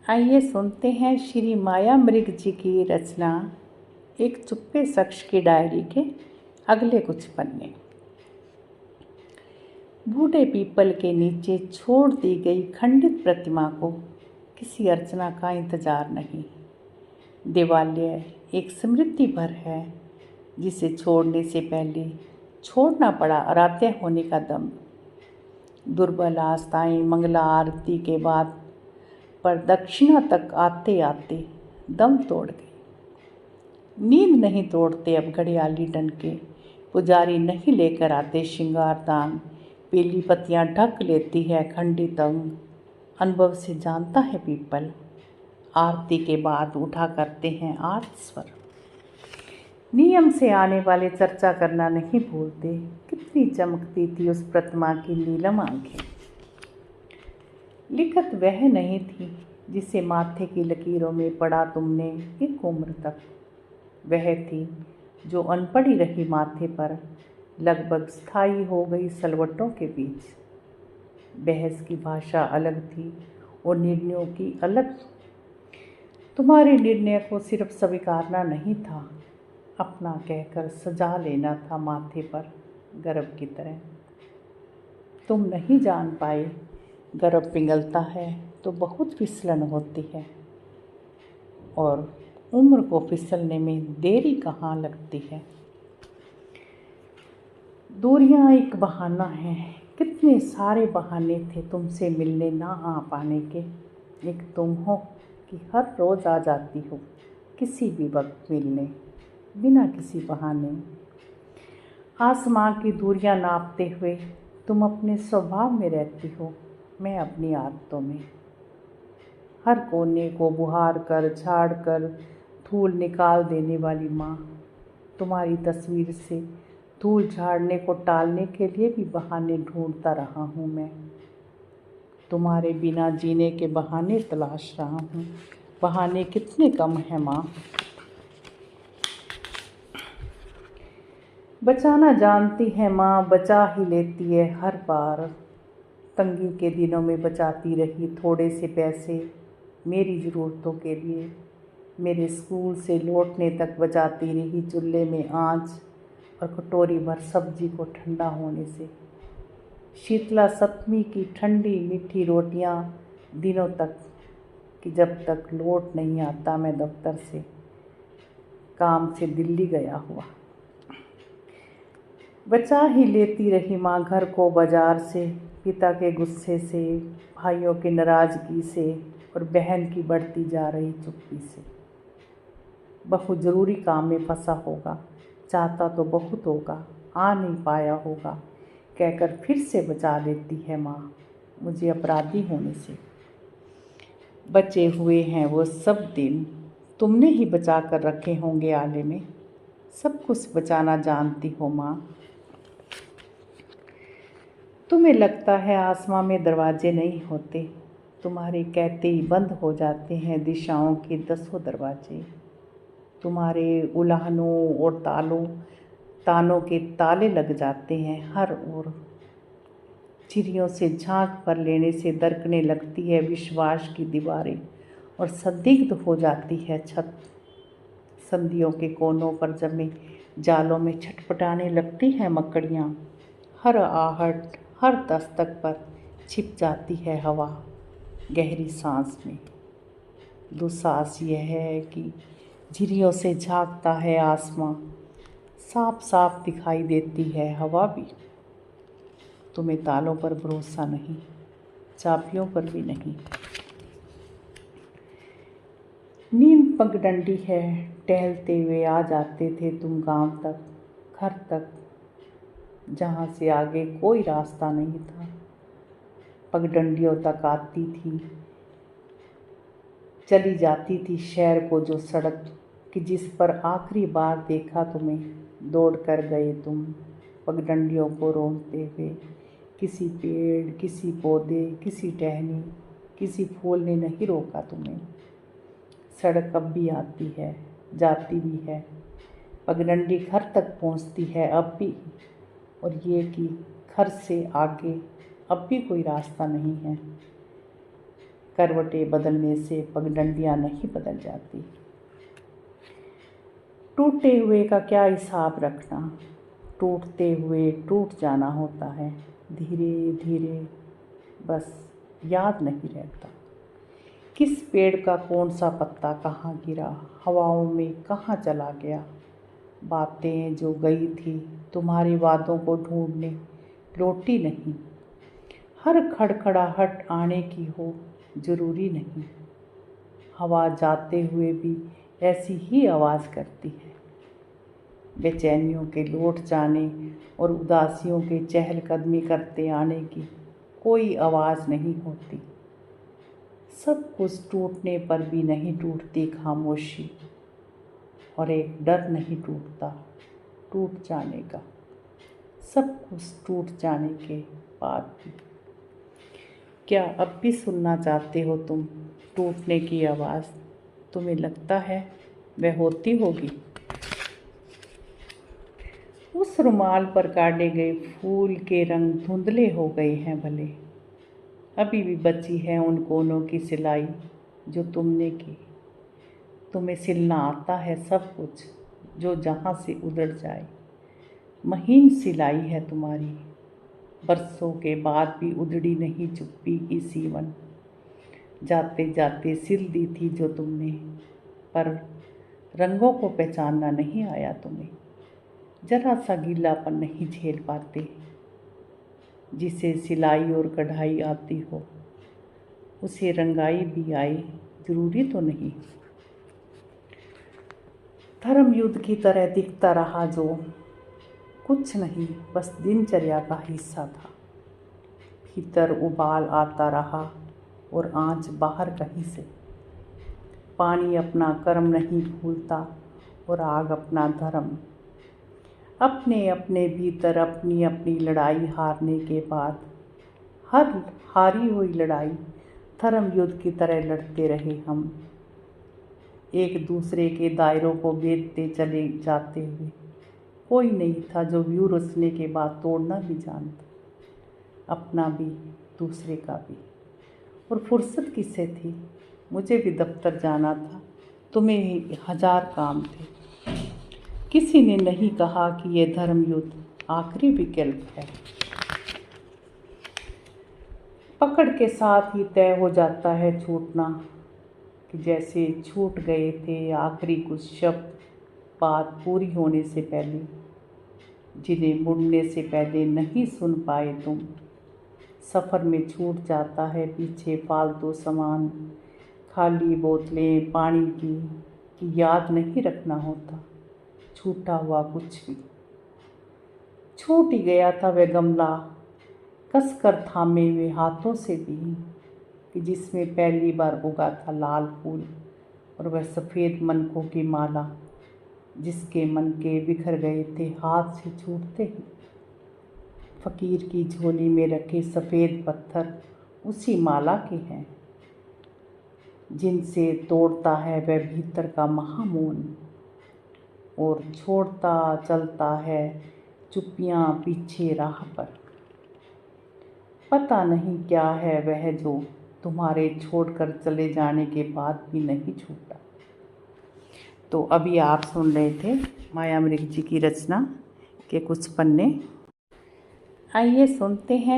आइए सुनते हैं श्री माया मृग जी की रचना एक चुप्पे शख्स की डायरी के अगले कुछ पन्ने। बूढ़े पीपल के नीचे छोड़ दी गई खंडित प्रतिमा को किसी अर्चना का इंतजार नहीं। दिवाल्य एक स्मृति भर है जिसे छोड़ने से पहले छोड़ना पड़ा आराध्य होने का दम। दुर्बल आस्थाएं मंगला आरती के बाद पर दक्षिणा तक आते आते दम तोड़ गई। नींद नहीं तोड़ते अब घड़ियाली टन के, पुजारी नहीं लेकर आते श्रृंगार दान। पीली पत्तियां ढक लेती है खंडित अंग, अनुभव से जानता है पीपल। आरती के बाद उठा करते हैं आर्त स्वर। नियम से आने वाले चर्चा करना नहीं भूलते। कितनी चमकती थी उस प्रतिमा की नीलम आंखें। लिखत वह नहीं थी जिसे माथे की लकीरों में पढ़ा तुमने एक उम्र तक। वह थी जो अनपढ़ी रही माथे पर, लगभग स्थायी हो गई सलवटों के बीच। बहस की भाषा अलग थी और निर्णयों की अलग। तुम्हारे निर्णय को सिर्फ स्वीकारना नहीं था, अपना कहकर सजा लेना था माथे पर गर्व की तरह। तुम नहीं जान पाए, गर्व पिघलता है तो बहुत फिसलन होती है, और उम्र को फिसलने में देरी कहाँ लगती है। दूरियां एक बहाना है, कितने सारे बहाने थे तुमसे मिलने ना आ पाने के। एक तुम हो कि हर रोज़ आ जाती हो किसी भी वक्त मिलने, बिना किसी बहाने। आसमां की दूरियां नापते हुए तुम अपने स्वभाव में रहती हो, मैं अपनी आदतों में। हर कोने को बुहार कर झाड़ कर धूल निकाल देने वाली माँ, तुम्हारी तस्वीर से धूल झाड़ने को टालने के लिए भी बहाने ढूंढता रहा हूँ मैं। तुम्हारे बिना जीने के बहाने तलाश रहा हूँ। बहाने कितने कम हैं माँ। बचाना जानती है माँ, बचा ही लेती है हर बार। तंगी के दिनों में बचाती रही थोड़े से पैसे मेरी ज़रूरतों के लिए। मेरे स्कूल से लौटने तक बचाती रही चूल्हे में आँच और कटोरी भर सब्जी को ठंडा होने से। शीतला सप्तमी की ठंडी मीठी रोटियां दिनों तक, कि जब तक लौट नहीं आता मैं दफ्तर से, काम से दिल्ली गया हुआ। बचा ही लेती रही माँ घर को बाजार से, पिता के गुस्से से, भाइयों की नाराज़गी से और बहन की बढ़ती जा रही चुप्पी से। बहुत ज़रूरी काम में फंसा होगा, चाहता तो बहुत होगा, आ नहीं पाया होगा, कहकर फिर से बचा लेती है माँ मुझे अपराधी होने से। बचे हुए हैं वो सब दिन, तुमने ही बचा कर रखे होंगे आले में। सब कुछ बचाना जानती हो माँ। तुम्हें लगता है आसमां में दरवाजे नहीं होते, तुम्हारे कहते ही बंद हो जाते हैं दिशाओं के 10 दरवाजे। तुम्हारे उलाहनों और तानों के ताले लग जाते हैं हर ओर। चिड़ियों से झांक भर लेने से दरकने लगती है विश्वास की दीवारें और संदिग्ध हो जाती है छत। संधियों के कोनों पर जमे जालों में छटपटाने लगती हैं मकड़ियाँ। हर आहट हर दस्तक पर छिप जाती है हवा गहरी सांस में। दुस्साहस यह है कि झिरियों से झांकता है आसमां, साफ साफ दिखाई देती है हवा भी। तुम्हें तालों पर भरोसा नहीं, चाबियों पर भी नहीं। नींद पगडंडी है, टहलते हुए आ जाते थे तुम गांव तक, घर तक, जहाँ से आगे कोई रास्ता नहीं था। पगडंडियों तक आती थी, चली जाती थी शहर को जो सड़क, कि जिस पर आखिरी बार देखा तुम्हें दौड़ कर गए तुम पगडंडियों को रोकते हुए। किसी पेड़, किसी पौधे, किसी टहनी, किसी फूल ने नहीं रोका तुम्हें। सड़क अब भी आती है, जाती भी है, पगडंडी घर तक पहुंचती है अब भी, और ये कि घर से आगे अब भी कोई रास्ता नहीं है। करवटें बदलने से पगडंडियाँ नहीं बदल जाती। टूटे हुए का क्या हिसाब रखना, टूटते हुए टूट जाना होता है धीरे धीरे, बस याद नहीं रहता किस पेड़ का कौन सा पत्ता कहाँ गिरा, हवाओं में कहाँ चला गया। बातें जो गई थी तुम्हारे वादों को ढूंढने लौटी नहीं। हर खड़खड़ाहट आने की हो ज़रूरी नहीं। हवा जाते हुए भी ऐसी ही आवाज़ करती है। बेचैनियों के लौट जाने और उदासियों के चहलकदमी करते आने की कोई आवाज़ नहीं होती। सब कुछ टूटने पर भी नहीं टूटती खामोशी, और एक डर नहीं टूटता टूट जाने का, सब कुछ टूट जाने के बाद भी। क्या अब भी सुनना चाहते हो तुम टूटने की आवाज़? तुम्हें लगता है वह होती होगी? उस रुमाल पर काटे गए फूल के रंग धुंधले हो गए हैं भले, अभी भी बची है उन कोनों की सिलाई जो तुमने की। तुम्हें सिलना आता है सब कुछ जो जहाँ से उधड़ जाए। महीन सिलाई है तुम्हारी, बरसों के बाद भी उधड़ी नहीं चुप्पी की सीवन। जाते जाते सिल दी थी जो तुमने, पर रंगों को पहचानना नहीं आया तुम्हें। जरा सा गीलापन नहीं झेल पाते। जिसे सिलाई और कढ़ाई आती हो उसे रंगाई भी आए ज़रूरी तो नहीं। धर्म युद्ध की तरह दिखता रहा जो कुछ नहीं, बस दिनचर्या का हिस्सा था। भीतर उबाल आता रहा और आँच बाहर कहीं से। पानी अपना कर्म नहीं भूलता और आग अपना धर्म। अपने अपने भीतर अपनी अपनी लड़ाई हारने के बाद हर हारी हुई लड़ाई धर्म युद्ध की तरह लड़ते रहे हम, एक दूसरे के दायरों को बेधते चले जाते हुए। कोई नहीं था जो व्यू रचने के बाद तोड़ना भी जानता, अपना भी दूसरे का भी। और फुर्सत किससे थी? मुझे भी दफ्तर जाना था, तुम्हें ही 1000 काम थे। किसी ने नहीं कहा कि यह धर्म युद्ध आखिरी विकल्प है। पकड़ के साथ ही तय हो जाता है छूटना, कि जैसे छूट गए थे आखिरी कुछ शब्द बात पूरी होने से पहले, जिन्हें मुड़ने से पहले नहीं सुन पाए तुम। सफ़र में छूट जाता है पीछे फालतू सामान, खाली बोतलें पानी की याद नहीं रखना होता छूटा हुआ कुछ भी। छूट ही गया था वह गमला कस कर थामे हुए हाथों से भी, कि जिसमें पहली बार उगा था लाल फूल, और वह सफ़ेद मनकों की माला जिसके मन के बिखर गए थे हाथ से छूटते ही। फ़कीर की झोली में रखे सफ़ेद पत्थर उसी माला के हैं, जिनसे तोड़ता है वह भीतर का महामौन, और छोड़ता चलता है चुप्पियाँ पीछे राह पर। पता नहीं क्या है वह जो तुम्हारे छोड़कर चले जाने के बाद भी नहीं छूटा। तो अभी आप सुन रहे थे माया मृग जी की रचना के कुछ पन्ने। आइए सुनते हैं